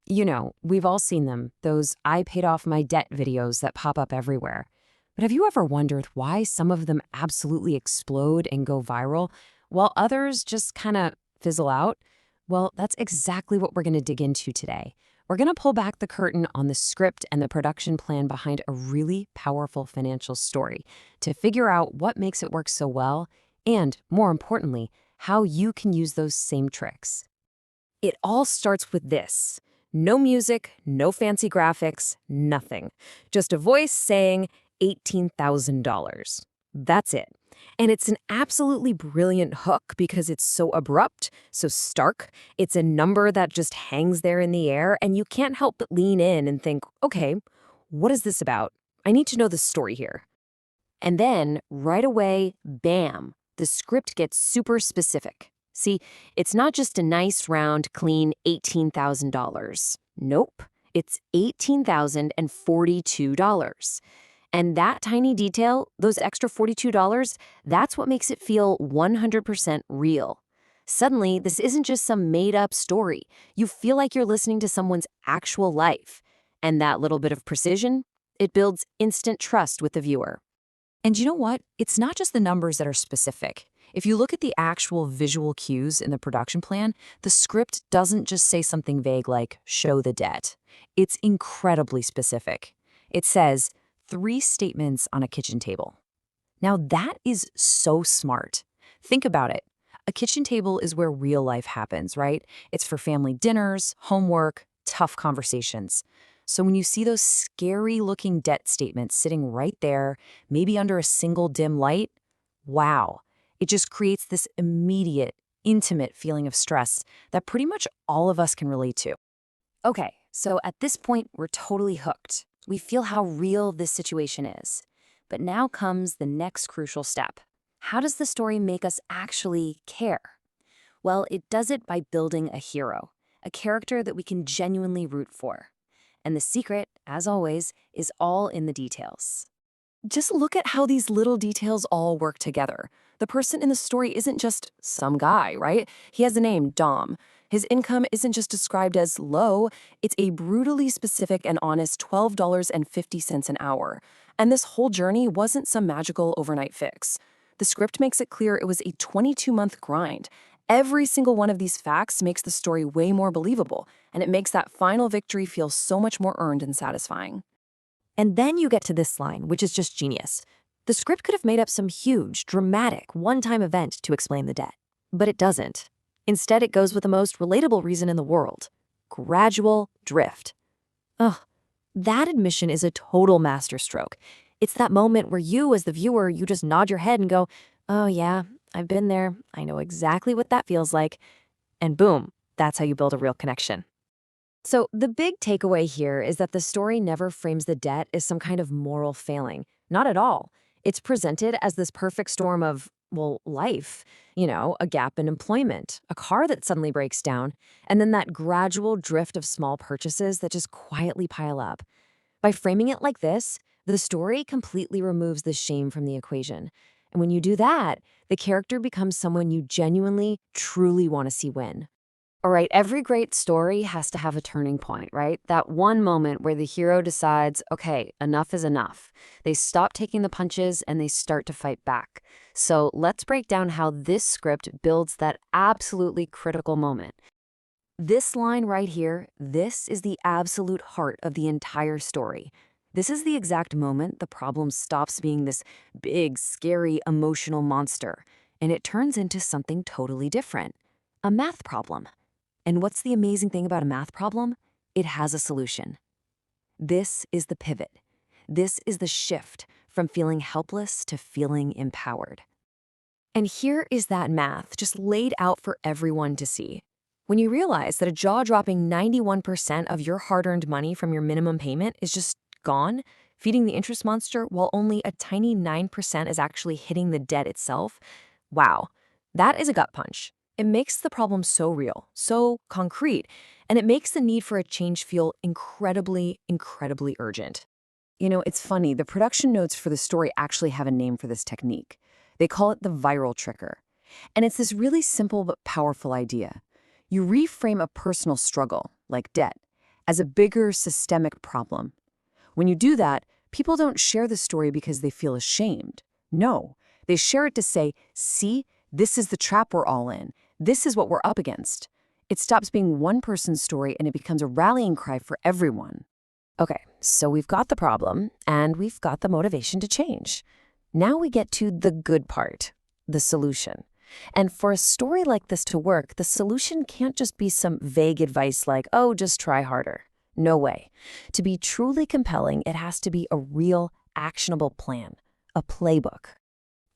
We've all seen them, those I paid off my debt videos that pop up everywhere. But have you ever wondered why some of them absolutely explode and go viral, while others just kind of fizzle out? Well, that's exactly what we're going to dig into today. We're going to pull back the curtain on the script and the production plan behind a really powerful financial story to figure out what makes it work so well and, more importantly, how you can use those same tricks. It all starts with this. No music, no fancy graphics, nothing. Just a voice saying $18,000. That's it. And it's an absolutely brilliant hook because it's so abrupt, so stark. It's a number that just hangs there in the air, and you can't help but lean in and think, okay, what is this about? I need to know the story here. And then, right away, bam, the script gets super specific. See, it's not just a nice, round, clean $18,000. Nope, it's $18,042. And that tiny detail, those extra $42, that's what makes it feel 100% real. Suddenly, this isn't just some made-up story. You feel like you're listening to someone's actual life. And that little bit of precision, it builds instant trust with the viewer. And you know what? It's not just the numbers that are specific. If you look at the actual visual cues in the production plan, the script doesn't just say something vague like, show the debt. It's incredibly specific. It says, 3 statements on a kitchen table. Now that is so smart. Think about it. A kitchen table is where real life happens, right? It's for family dinners, homework, tough conversations. So when you see those scary-looking debt statements sitting right there, maybe under a single dim light, wow, it just creates this immediate, intimate feeling of stress that pretty much all of us can relate to. Okay, so at this point, we're totally hooked. We feel how real this situation is. But now comes the next crucial step. How does the story make us actually care? Well, it does it by building a hero, a character that we can genuinely root for. And the secret, as always, is all in the details. Just look at how these little details all work together. The person in the story isn't just some guy, right? He has a name, Dom. His income isn't just described as low, it's a brutally specific and honest $12.50 an hour. And this whole journey wasn't some magical overnight fix. The script makes it clear it was a 22-month grind. Every single one of these facts makes the story way more believable, and it makes that final victory feel so much more earned and satisfying. And then you get to this line, which is just genius. The script could have made up some huge, dramatic, one-time event to explain the debt. But it doesn't. Instead, it goes with the most relatable reason in the world. Gradual drift. Ugh, that admission is a total masterstroke. It's that moment where you, as the viewer, you just nod your head and go, oh yeah, I've been there. I know exactly what that feels like. And boom, that's how you build a real connection. So the big takeaway here is that the story never frames the debt as some kind of moral failing. Not at all. It's presented as this perfect storm of, well, life. A gap in employment, a car that suddenly breaks down, and then that gradual drift of small purchases that just quietly pile up. By framing it like this, the story completely removes the shame from the equation. And when you do that, the character becomes someone you genuinely, truly want to see win. All right, every great story has to have a turning point, right? That one moment where the hero decides, okay, enough is enough. They stop taking the punches and they start to fight back. So let's break down how this script builds that absolutely critical moment. This line right here, this is the absolute heart of the entire story. This is the exact moment the problem stops being this big, scary, emotional monster, and it turns into something totally different, a math problem. And what's the amazing thing about a math problem? It has a solution. This is the pivot. This is the shift from feeling helpless to feeling empowered. And here is that math just laid out for everyone to see. When you realize that a jaw-dropping 91% of your hard-earned money from your minimum payment is just gone, feeding the interest monster while only a tiny 9% is actually hitting the debt itself, wow, that is a gut punch. It makes the problem so real, so concrete, and it makes the need for a change feel incredibly, incredibly urgent. It's funny, the production notes for the story actually have a name for this technique. They call it the viral trigger. And it's this really simple but powerful idea. You reframe a personal struggle, like debt, as a bigger systemic problem. When you do that, people don't share the story because they feel ashamed. No, they share it to say, see, this is the trap we're all in. This is what we're up against. It stops being one person's story and it becomes a rallying cry for everyone. Okay, so we've got the problem and we've got the motivation to change. Now we get to the good part, the solution. And for a story like this to work, the solution can't just be some vague advice like, oh, just try harder. No way. To be truly compelling, it has to be a real, actionable plan, a playbook.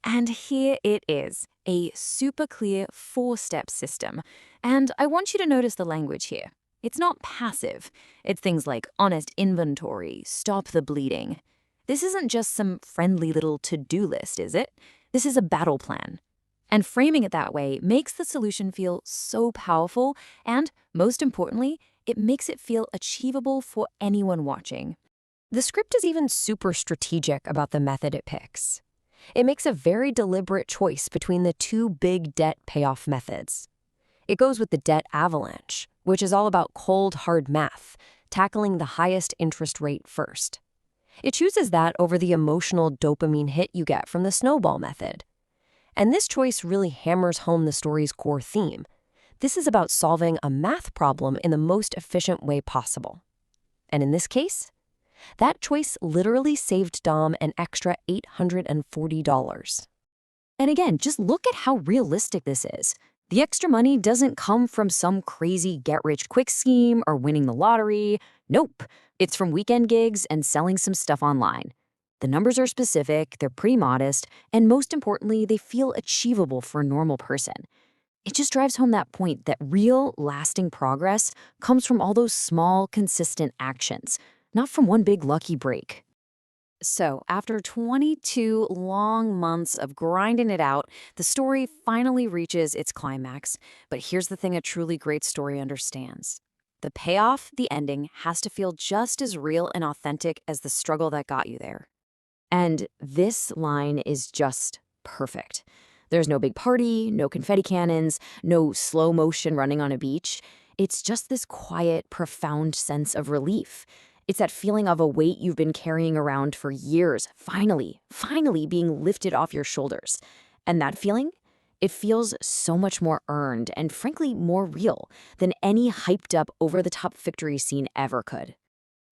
And here it is, a super clear 4-step system. And I want you to notice the language here. It's not passive. It's things like honest inventory, stop the bleeding. This isn't just some friendly little to-do list, is it? This is a battle plan. And framing it that way makes the solution feel so powerful, and most importantly, it makes it feel achievable for anyone watching. The script is even super strategic about the method it picks. It makes a very deliberate choice between the two big debt payoff methods. It goes with the debt avalanche, which is all about cold, hard math, tackling the highest interest rate first. It chooses that over the emotional dopamine hit you get from the snowball method. And this choice really hammers home the story's core theme. This is about solving a math problem in the most efficient way possible. And in this case, that choice literally saved Dom an extra $840. And again, just look at how realistic this is. The extra money doesn't come from some crazy get-rich-quick scheme or winning the lottery. Nope. It's from weekend gigs and selling some stuff online. The numbers are specific, they're pretty modest, and most importantly, they feel achievable for a normal person. It just drives home that point that real, lasting progress comes from all those small, consistent actions, not from one big lucky break. So, after 22 long months of grinding it out, the story finally reaches its climax. But here's the thing a truly great story understands. The payoff, the ending, has to feel just as real and authentic as the struggle that got you there. And this line is just perfect. There's no big party, no confetti cannons, no slow motion running on a beach. It's just this quiet, profound sense of relief. It's that feeling of a weight you've been carrying around for years, finally being lifted off your shoulders. And that feeling? It feels so much more earned and frankly more real than any hyped up over-the-top victory scene ever could.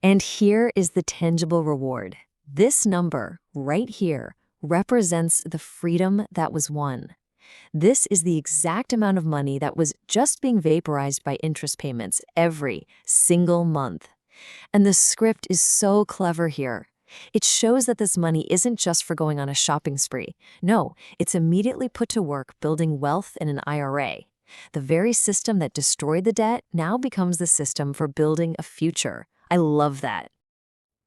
And here is the tangible reward. This number right here represents the freedom that was won. This is the exact amount of money that was just being vaporized by interest payments every single month. And the script is so clever here. It shows that this money isn't just for going on a shopping spree. No, it's immediately put to work building wealth in an IRA. The very system that destroyed the debt now becomes the system for building a future. I love that.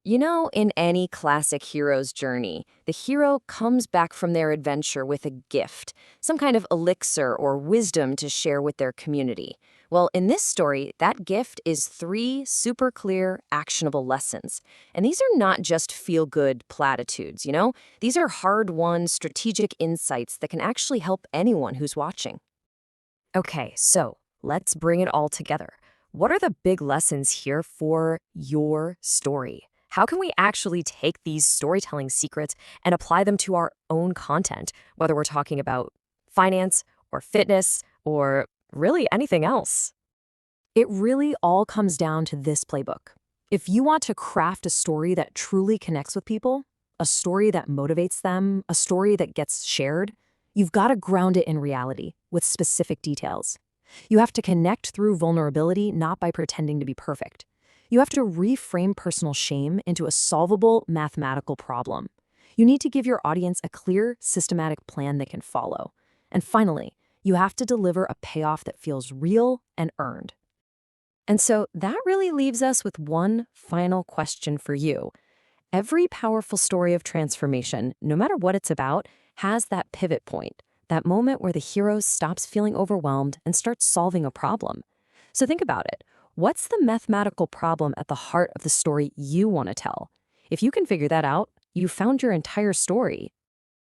You know, in any classic hero's journey, the hero comes back from their adventure with a gift, some kind of elixir or wisdom to share with their community. Well, in this story, that gift is 3 super clear, actionable lessons. And these are not just feel-good platitudes, you know? These are hard-won, strategic insights that can actually help anyone who's watching. Okay, so let's bring it all together. What are the big lessons here for your story? How can we actually take these storytelling secrets and apply them to our own content, whether we're talking about finance or fitness or really anything else? It really all comes down to this playbook. If you want to craft a story that truly connects with people, a story that motivates them, a story that gets shared, you've got to ground it in reality with specific details. You have to connect through vulnerability, not by pretending to be perfect. You have to reframe personal shame into a solvable mathematical problem. You need to give your audience a clear, systematic plan they can follow. And finally, you have to deliver a payoff that feels real and earned. And so that really leaves us with one final question for you. Every powerful story of transformation, no matter what it's about, has that pivot point, that moment where the hero stops feeling overwhelmed and starts solving a problem. So think about it. What's the mathematical problem at the heart of the story you want to tell? If you can figure that out, you found your entire story,